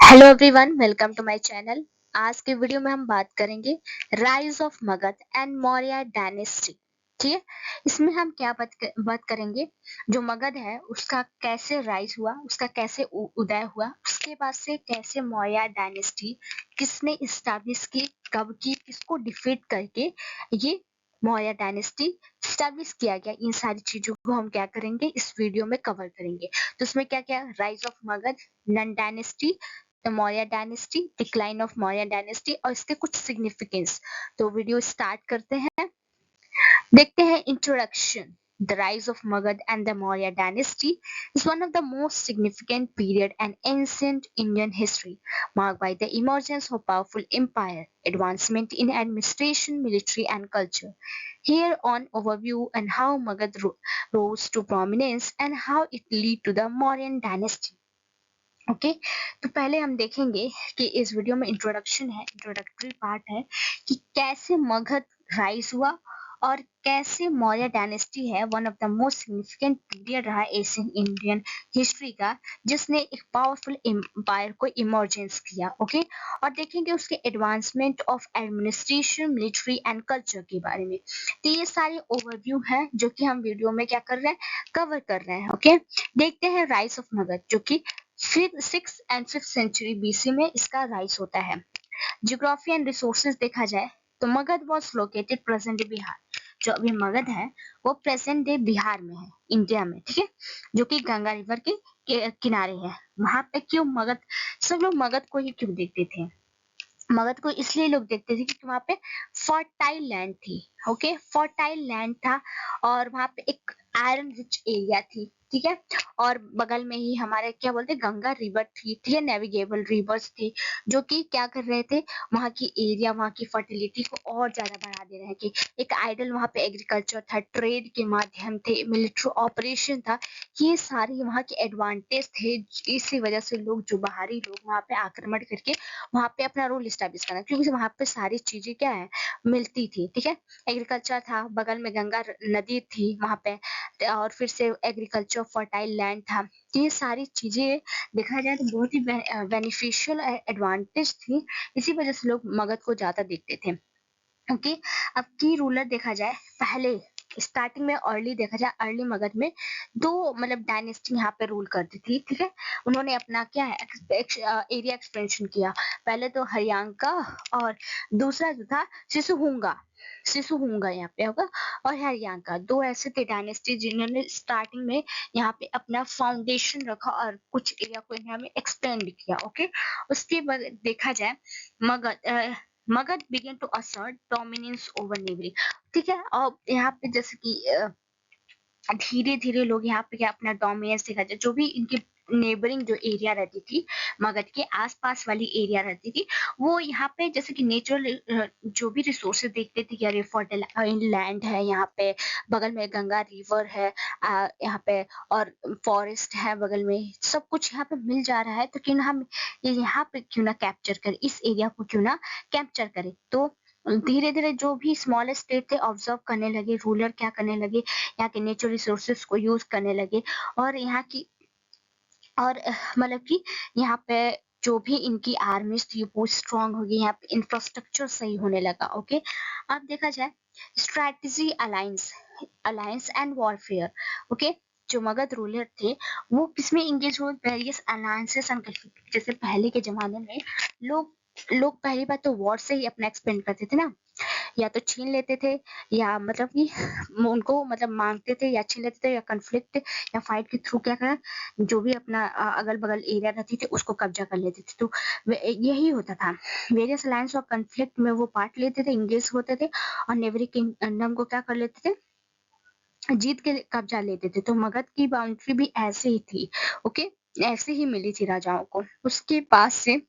Hello everyone, welcome to my channel. आज के video में हम बात करेंगे rise of Magadh and Maurya dynasty. ठीक है, इसमें हम क्या बात करेंगे, जो मगध है उसका कैसे राइज हुआ, उसका कैसे उदय हुआ, उसके बाद से कैसे मौर्य डायनेस्टी किसने इस्टेब्लिश की, कब की, किसको डिफीट करके ये मौर्य डायनेस्टी स्टैब्लिश किया गया। इन सारी चीजों को हम क्या करेंगे, इस वीडियो में कवर करेंगे। तो इसमें क्या क्या, rise of Magadh, Nanda dynasty, the Maurya dynasty, decline of Maurya dynasty और इसके कुछ सिग्निफिकेंस। तो वीडियो स्टार्ट करते हैं, देखते हैं introduction. The rise of Magad and the Maurya dynasty is one of the most significant period in ancient Indian history, marked by the emergence of powerful empire, advancement in administration, military and culture. Here on overview and how Magad rose to prominence and how it led to the Mauryan dynasty. Okay तो पहले हम देखेंगे कि इस video में introduction है, introductory part है कि कैसे मगध राइज हुआ और कैसे मौर्य डायनेस्टी है one of the most significant period रहा एशियन इंडियन हिस्ट्री का, जिसने एक पावरफुल एम्पायर को इमर्जेंस किया। ओके और देखेंगे उसके advancement of administration, military and culture के बारे में। तो ये सारे ओवरव्यू है जो कि हम वीडियो में क्या कर रहे हैं, कवर कर रहे हैं। ओके देखते हैं राइज ऑफ मगध, जो कि 6th and 5th century BC में इसका राइज होता है। जियोग्राफी एंड रिसोर्सेज देखा जाए तो Magadh was located present day Bihar. जो अभी मगध है वो प्रेजेंट डे बिहार में है, इंडिया में। ठीक है, जो कि गंगा रिवर के किनारे है। वहां पे क्यों मगध, सब लोग मगध को ही क्यों देखते थे, मगध को इसलिए लोग देखते थे क्योंकि वहां पे फर्टाइल लैंड थी। ओके फर्टाइल लैंड था और वहां पे एक आयरन रिच एरिया थी। ठीक है, और बगल में ही हमारे क्या बोलते गंगा रिवर थी। ठीक है, नेविगेबल रिवर्स थी जो कि क्या कर रहे थे, वहां की एरिया, वहां की फर्टिलिटी को और ज्यादा बढ़ा दे रहे हैं। कि एक आइडल वहां पे एग्रीकल्चर था, ट्रेड के माध्यम थे, मिलिट्री ऑपरेशन था, ये सारे वहां के एडवांटेज थे। इसी वजह से लोग, जो बाहरी लोग वहां पे आक्रमण करके वहां पे अपना रोल स्टैब्लिश करना, क्योंकि वहां पे सारी चीजें क्या है, मिलती थी। ठीक है, एग्रीकल्चर था, बगल में गंगा नदी थी वहां पे, और फिर से एग्रीकल्चर, फर्टाइल लैंड था। तो ये सारी चीजें देखा जाए तो बहुत ही बेनिफिशियल एडवांटेज थी। इसी वजह से लोग मगध को ज्यादा देखते थे। ओके अब की रूलर देखा जाए, पहले स्टार्टिंग में अर्ली देखा जाए, अर्ली मगध में दो मतलब डायनेस्टी यहाँ पे रूल करती थी। ठीक है, उन्होंने अपना क्या है, एरिया एक्सपेंशन किया। पहले तो हरियांका और दूसरा जो था सिसुहुंगा, सिसुहुंगा यहाँ पे होगा, और हरियांका, दो ऐसे थे डायनेस्टी जिन्होंने स्टार्टिंग में यहाँ पे अपना फाउंडेशन रखा और कुछ एरिया को यहाँ में एक्सपेंड किया। ओके उसके बाद देखा जाए Magadh began to assert dominance over neighboring। ठीक है, और यहाँ पे जैसे कि धीरे धीरे लोग यहाँ पे क्या अपना डोमिनेंस दिखा जाए, जो भी इनकी नेबरिंग जो एरिया रहती थी, मगध के आसपास वाली एरिया रहती थी, वो यहाँ पे जैसे कि नेचुरल जो भी रिसोर्सेज देखते थे, क्या फर्टाइल लैंड है यहाँ पे, बगल में गंगा रिवर है यहाँ पे, और फॉरेस्ट है बगल में, सब कुछ यहाँ पे मिल जा रहा है। तो क्यों ना हम ये यहाँ पे क्यों ना कैप्चर करें, इस एरिया को क्यों ना कैप्चर करें। तो धीरे धीरे जो भी स्मॉल स्टेट थे ऑब्जर्व करने लगे, रूलर क्या करने लगे, यहाँ के नेचुरल रिसोर्सेज को यूज करने लगे, और यहाँ की और मतलब कि यहाँ पे जो भी इनकी आर्मीज थी वो स्ट्रांग हो गई, यहाँ पे इंफ्रास्ट्रक्चर सही होने लगा। ओके अब देखा जाए strategy, alliance, alliance and warfare. Okay जो मगध रूलर थे वो किसमें इंगेज हुए, वेरियस अलायंसेस एंड, जैसे पहले के जमाने में लोग लोग पहली बात तो वॉर से ही अपना एक्सपेंड करते थे ना, या तो छीन लेते थे, या मतलब कि उनको मतलब मांगते थे, या छीन लेते थे, या कन्फ्लिक्ट या फाइट के थ्रू क्या करा, जो भी अपना अगल बगल एरिया रहती थी उसको कब्जा कर लेते थे। तो यही होता था, वेरियस अलायंस और कन्फ्लिक्ट में वो पार्ट लेते थे, इंगेज होते थे, और नेवरी किंगडम को क्या कर लेते थे, जीत के कब्जा लेते थे। तो मगध की बाउंड्री भी ऐसे ही थी। ओके ऐसे ही मिली थी राजाओं को। उसके पास से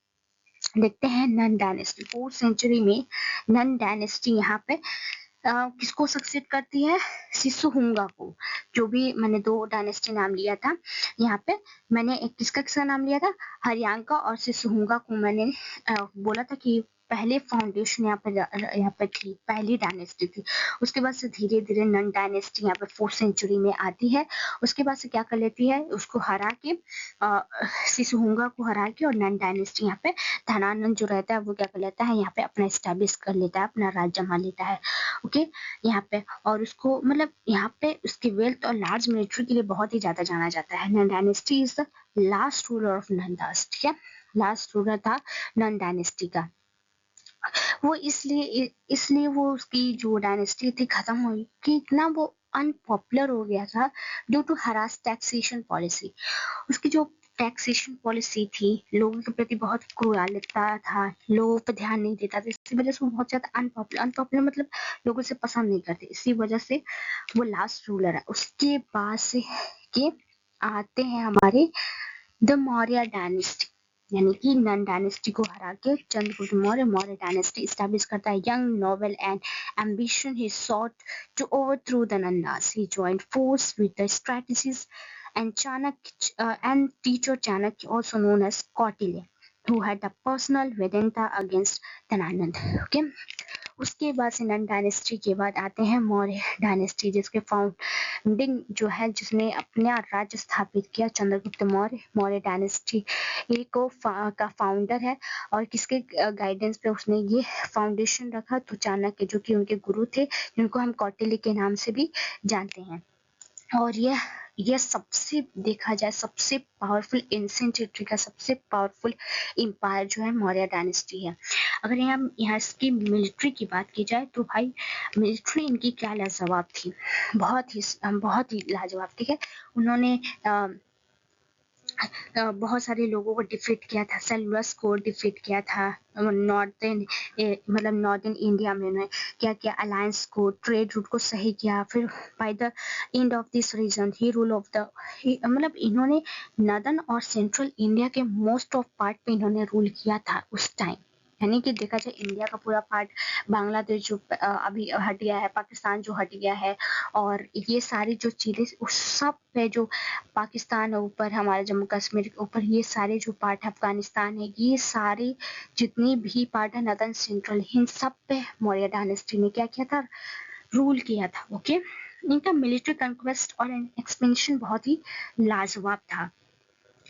देखते हैं नन डायनेस्टी, 4th सेंचुरी में नन डायनेस्टी यहाँ पे किसको सक्सेड करती है, सिसुहुंगा को। जो भी मैंने दो डायनेस्टी नाम लिया था यहाँ पे, मैंने एक किसका किसका नाम लिया था, हरियांका और सिसुहुंगा को मैंने बोला था कि पहले फाउंडेशन यहाँ पे थी, पहली डायनेस्टी थी। उसके बाद से धीरे धीरे नन डायनेस्टी यहाँ पे 4th सेंचुरी में आती है। उसके बाद से क्या कर लेती है, उसको हरा के सिसुहुंगा को हरा के, और नन डायनेस्टी यहाँ पे धनानंद जो रहता है वो क्या कर लेता है, यहाँ पे अपना स्टैब्लिश कर लेता है, अपना राज्य जमा लेता है। ओके, यहाँ पे और उसको मतलब यहाँ पे उसकी वेल्थ और लार्ज मिलिट्री के लिए बहुत ही ज्यादा जाना जाता है। Nand dynasty is the last ruler of Nandas, ठीक है, लास्ट रूलर था नन डायनेस्टी का। वो इसलिए वो उसकी जो डायनेस्टी थी खत्म हुई कि इतना वो अनपॉपुलर हो गया था due to harsh taxation policy. उसकी जो टैक्सेशन पॉलिसी थी, लोगों के प्रति बहुत क्रूरता था, लोगों पर ध्यान नहीं देता था, इसी वजह से वो बहुत ज्यादा अनपॉपुलर मतलब लोगों से पसंद नहीं करते, इसी वजह से वो लास्ट रूलर है। उसके बाद से के आते हैं हमारे द मौर्य डायनेस्टी, यानी कि नन डायनेस्टी को हरा के चंद्रगुप्त मौर्य मौर्य डायनेस्टी स्टैब्लिश करता है। Young, noble and ambition, he sought to overthrow the Nandas. He joined force with the strategies and Chanakya and teacher Chanakya, also known as Kautilya, who had a personal vendetta against Dhananand. Okay. उसके बाद से none dynasty के बाद आते हैं Maurya dynasty, जिसके founding जो है, जिसने अपना राज्य स्थापित किया, चंद्रगुप्त मौर्य मौर्य डायनेस्टी का फाउंडर है। और किसके गाइडेंस पे उसने ये फाउंडेशन रखा, तो चाणक्य, जो कि उनके गुरु थे, जिनको हम कौटिल्य के नाम से भी जानते हैं। और यह सबसे देखा जाए सबसे पावरफुल एंशिएंट हिस्ट्री का सबसे पावरफुल एम्पायर जो है मौर्य डायनेस्टी है। अगर यहाँ इसकी मिलिट्री की बात की जाए तो भाई मिलिट्री इनकी क्या लाजवाब थी, बहुत ही लाजवाब, ठीक है। उन्होंने बहुत सारे लोगों को डिफीट किया था, सेल्यूलस को डिफीट किया था, नॉर्थन इंडिया में उन्होंने क्या किया, अलायंस को, ट्रेड रूट को सही किया। फिर by the end of this region he rule of the मतलब इन्होंने नॉर्दर्न और सेंट्रल इंडिया के मोस्ट ऑफ पार्ट पे इन्होंने रूल किया था उस टाइम। यानी कि देखा जाए इंडिया का पूरा पार्ट, बांग्लादेश जो अभी हट गया है, पाकिस्तान जो हट गया है, और ये सारी जो चीजें उस सब पे जो पाकिस्तान है ऊपर, हमारे जम्मू कश्मीर के ऊपर, ये सारे जो पार्ट है, अफगानिस्तान है, ये सारे जितनी भी पार्ट है नॉर्दर्न सेंट्रल, इन सब पे मौर्य डायनेस्टी ने क्या किया था, रूल किया था। ओके, इनका मिलिट्री कंक्वेस्ट और एक्सपेंशन बहुत ही लाजवाब था,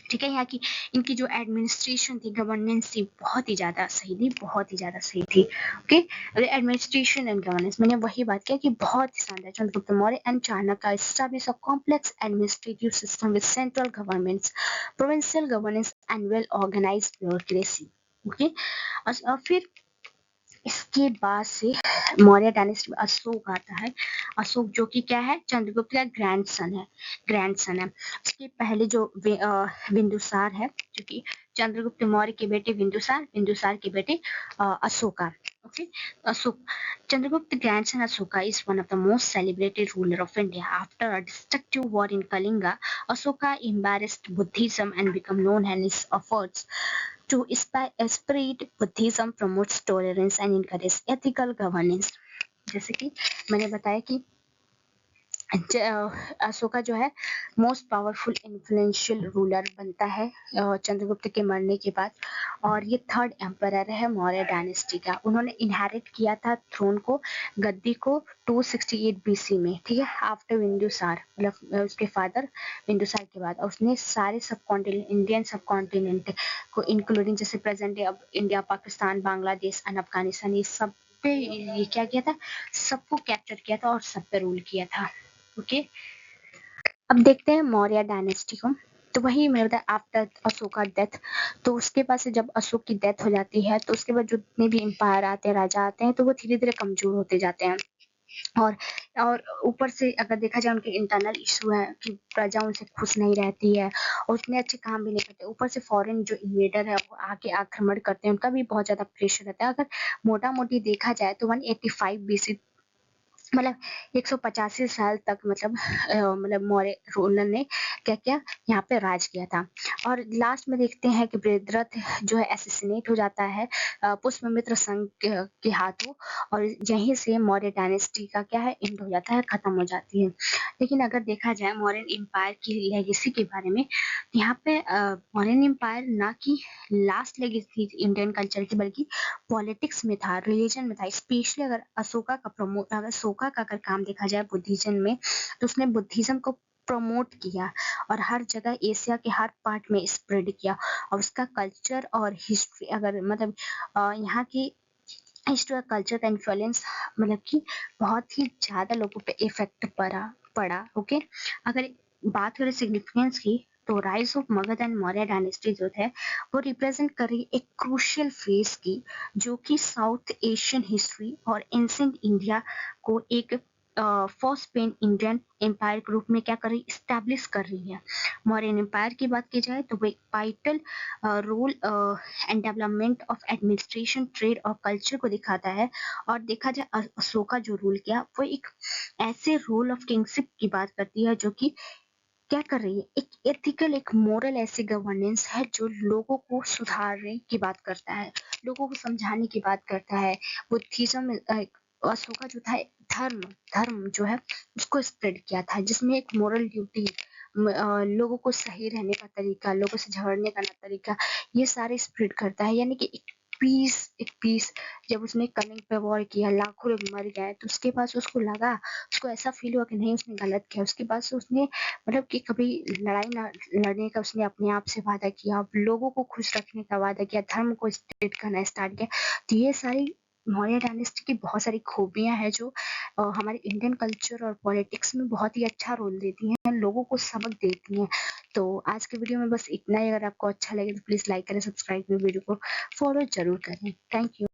ठीक है। यहाँ की इनकी जो एडमिनिस्ट्रेशन थी, गवर्नेंस थी, बहुत ही ज्यादा सही थी, बहुत ही ज्यादा सही थी। ओके, एडमिनिस्ट्रेशन एंड गवर्नेंस, मैंने वही बात किया कि बहुत ही शानदार। Chandragupta Maurya and Chanakya establish a complex administrative system with central governments, provincial governance and well organized bureaucracy. Okay, फिर इसके बाद से मौर्य डायनेस्टी में अशोक आता है। अशोक जो कि क्या है, चंद्रगुप्त का ग्रैंडसन है। उसके पहले जो बिंदुसार है, जो कि चंद्रगुप्त मौर्य के बेटे बिंदुसार के बेटे Ashoka. Okay, Ashok, Chandragupta grandson Ashoka is one of the most celebrated ruler of India. After a destructive war in Kalinga, Ashoka embraced Buddhism and became known in his efforts to spread Buddhism, promotes tolerance and encourage ethical governance. जैसे कि मैंने बताया कि अशोका जो है most powerful influential ruler बनता है चंद्रगुप्त के मरने के बाद, और ये थर्ड एम्परर है मौर्य डायनेस्टी का। उन्होंने इनहेरिट किया था थ्रोन को, गद्दी को 268 बीसी में, ठीक है, आफ्टर बिंदुसार, मतलब उसके फादर बिंदुसार के बाद। और उसने सारे सब कॉन्टिनेंट, इंडियन सब कॉन्टिनेंट को इंक्लूडिंग जैसे प्रेजेंट डे अब इंडिया, पाकिस्तान, बांग्लादेश एंड अफगानिस्तान, ये सब पे ये क्या किया था, सबको कैप्चर किया था और सब पे रूल किया था। ओके, अब देखते हैं मौर्य डायनेस्टी को। तो वही मैंने बताया आफ्टर अशोका डेथ, तो उसके बाद से जब अशोक की डेथ हो जाती है, तो उसके बाद जितने भी एम्पायर आते हैं, राजा आते हैं, तो वो धीरे धीरे कमजोर होते जाते हैं। और और ऊपर से अगर देखा जाए उनके इंटरनल इशू है कि प्रजा उनसे खुश नहीं रहती है, और उतने अच्छे काम भी नहीं करते। ऊपर से फॉरेन जो इन्वेडर है वो आके आक्रमण करते हैं, उनका भी बहुत ज्यादा प्रेशर रहता है। अगर मोटा मोटी देखा जाए तो 185 बीसी मतलब 185 साल तक मतलब मौर्य रूलर ने क्या किया, यहाँ पे राज किया था। और लास्ट में देखते हैं कि बृहद्रथ जो है असैसिनेट हो जाता है पुष्यमित्र संघ के हाथों, और यहीं से मौर्य डायनेस्टी का क्या है, एंड हो जाता है, खत्म हो जाती है। लेकिन अगर देखा जाए मौर्यन एम्पायर की लेगेसी के बारे में, यहाँ पे मौर्यन एम्पायर ना कि लास्ट लेगेसी थी इंडियन कल्चर की, बल्कि पॉलिटिक्स में था, रिलीजन में था। स्पेशली अगर अशोका का अगर काम देखा जाए बुद्धिज्म में, तो उसने बुद्धिज्म को प्रमोट किया और हर जगह एशिया के हर पार्ट में स्प्रेड किया। और उसका कल्चर और हिस्ट्री अगर यहाँ की हिस्ट्री और कल्चर का इन्फ्लुएंस मतलब कि बहुत ही ज्यादा लोगों पे इफेक्ट पड़ा। ओके, अगर बात करें सिग्निफिकेंस की, तो rise of Magadh and Maurya dynasty जो है वो रिप्रेजेंट कर रही एक क्रूशियल फेज की, जो कि साउथ एशियन हिस्ट्री और एंशिएंट इंडिया को एक फर्स्ट पेन इंडियन एम्पायर के रूप में क्या कर रही, स्टैब्लिश कर रही है। मौर्यन एम्पायर की बात की जाए तो वो एक vital role and development of administration, trade और कल्चर को दिखाता है। और देखा जाए अशोका जो रूल किया, वो एक ऐसे रोल ऑफ किंगशिप की बात करती है, जो कि क्या कर रही है, एक एथिकल, एक मोरल ऐसी गवर्नेंस है जो लोगों को सुधारने की बात करता है, लोगों को समझाने की बात करता है। बुद्धिज्म अशोका जो था, धर्म धर्म जो है उसको स्प्रेड किया था, जिसमें एक मोरल ड्यूटी, लोगों को सही रहने का तरीका, लोगों से झगड़ने का तरीका, ये सारे स्प्रेड करता है। यानी कि एक पीस जब उसने कलिंग पे वॉर किया, लाखों लोग मर गए, तो उसके बाद उसको लगा, उसको ऐसा फील हुआ कि नहीं उसने गलत किया। उसके बाद से उसने मतलब कि कभी लड़ाई ना लड़ने का उसने अपने आप से वादा किया, लोगों को खुश रखने का वादा किया, धर्म को स्प्रेड करना स्टार्ट किया। तो ये सारी मौर्य डायनेस्टी की बहुत सारी खूबियां हैं, जो हमारे इंडियन कल्चर और पॉलिटिक्स में बहुत ही अच्छा रोल देती हैं, लोगों को सबक देती हैं। तो आज के वीडियो में बस इतना ही। अगर आपको अच्छा लगे तो प्लीज लाइक करें, सब्सक्राइब करें, वीडियो को फॉलो जरूर करें। Thank you.